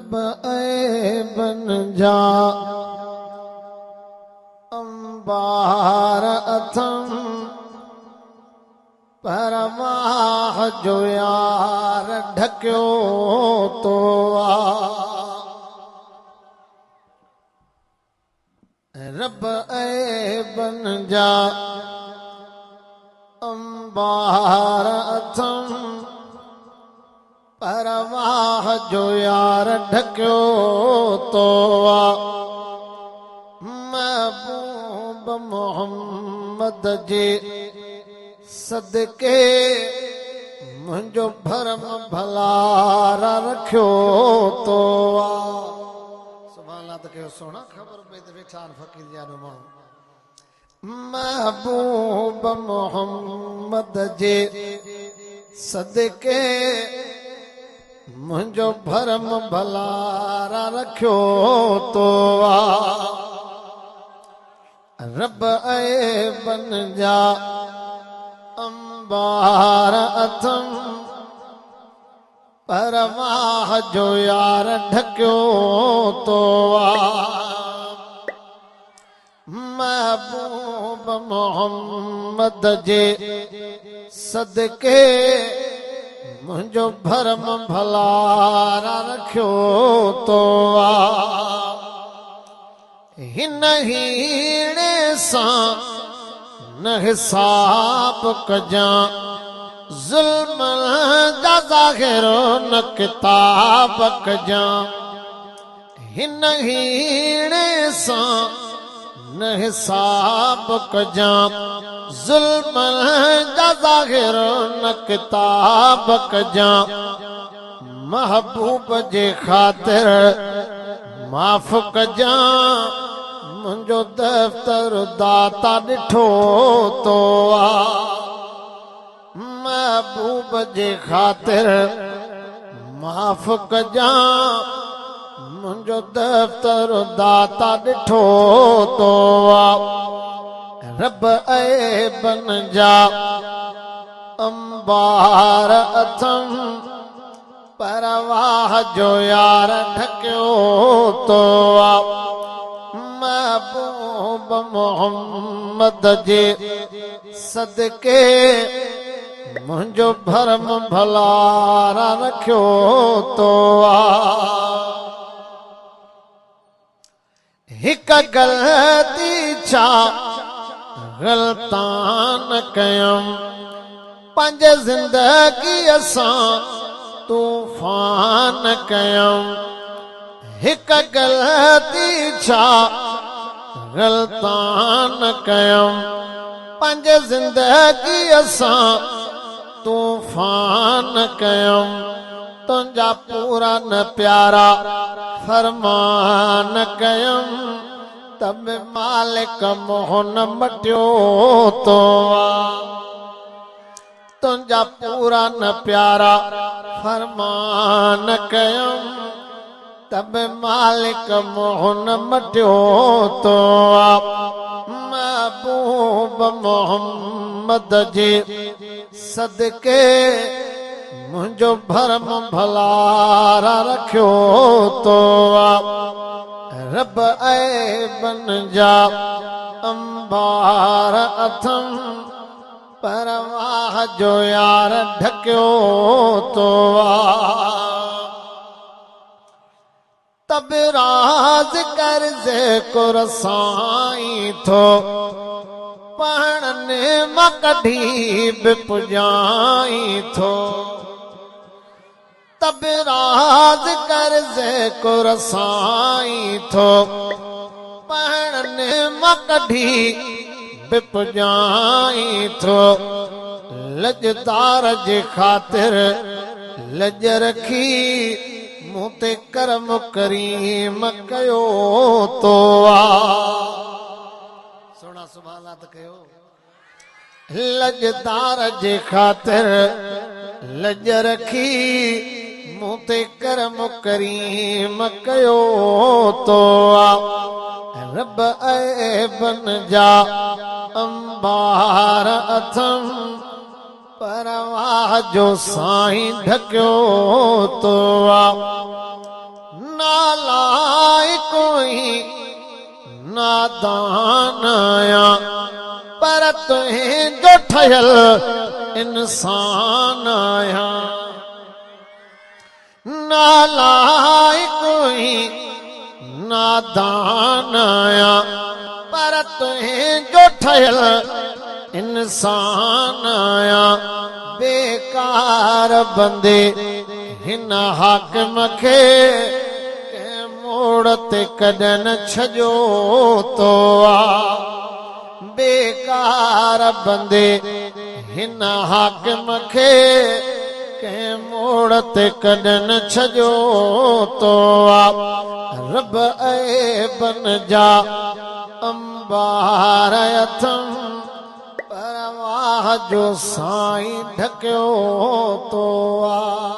रब ऐबन जा अंबार अथम परवाह जो यार ढकियो तो रब ऐबन जा अंबार अथम परवाह जो यार ढकियो तो महबूब मोहम्मद जे सदके मुंहिंजो भरम भलारा रखियो तो सुभाणे अल्लाह त कयो सोना ख़बर पई त वेठा आहिनि फ़क़ीर यारो माण्हू महबूब मोहम्मद जे सदके मुंहिंजो भरम भलारा रखियो तो रब ऐबन जा अंबार अथम परवाह जो यार ढकियो तो महबूब मोहम्मद जे सदके मुंहिंजो भरम भलारा रखियो तो हिन हीणे सां न हिसाब कजां ज़ुल्म जा ज़ाहिर न किताब कजां हिन हीणे सां न हिसाब कजां ज़ुल्म जा ज़ाहिर न किताब कजां महबूब जे ख़ातिर माफ़ कजां मुंहिंजो दफ़्तर दाता ॾिठो तो महबूब जे ख़ातिर माफ़ कजां मुंहिंजो दफ़्तर दाता ॾिठो तो रब ऐबन जा अंबार अथम परवाह जो यार ढकियो तो महबूब मोहम्मद जे सदके मुंहिंजो भरम भलारा रखियो तो हिक ग़लती छा ग़लतान कयम पंज ज़िंदगीअ सां तूफ़ान कयम हिक ग़लती छा ग़लतान कयम पंज ज़िंदगीअ सां तूफ़ान कयम तुंहिंजा पूरा न प्यारा फरमान कयम तब मालिक मोहन मटियो तो तुंहिंजा पूरा न प्यारा फरमान कयम तब मालिक मोहन मटियो तो महबूब मोहम्मद जे सदके मुंहिंजो भरम भलारा रखियो तो रब ऐबन जा अंबार अथम परवाह जो यार ढकियो तो तब राज कर जे को रसाई थो पढ़ने मां कढी बि पुॼाई थो तब राज कर जे को रसाई थो पढ़ने मां कढी बि पुॼाई थो लजदार जे ख़ातिर लज रखी मूं ते करम करीम कयो तो सोना सुभाणे त कयो लजदार जे ख़ातिर लज रखी मूं ते करम करीम कयो तो रब ऐबन जा अंबार अथम परवाह जो साईं ढकियो तो नालायक कोई नादान आया पर तुंहिंजो ठहियल इंसान आया नालायक कोई नादान आया पर तुंहिंजो ठहियल इंसान आया बेकार बंदे हिन हाकिम खे मोड़ ते कॾहिं न छॾियो तो आ बेकार बंदे हिन हाकिम खे कंहिं मोड़ ते कॾहिं न छॾियो तो आ रब ऐबन जा अंबार अथमि परवाह जो साईं ढकियो तो आ।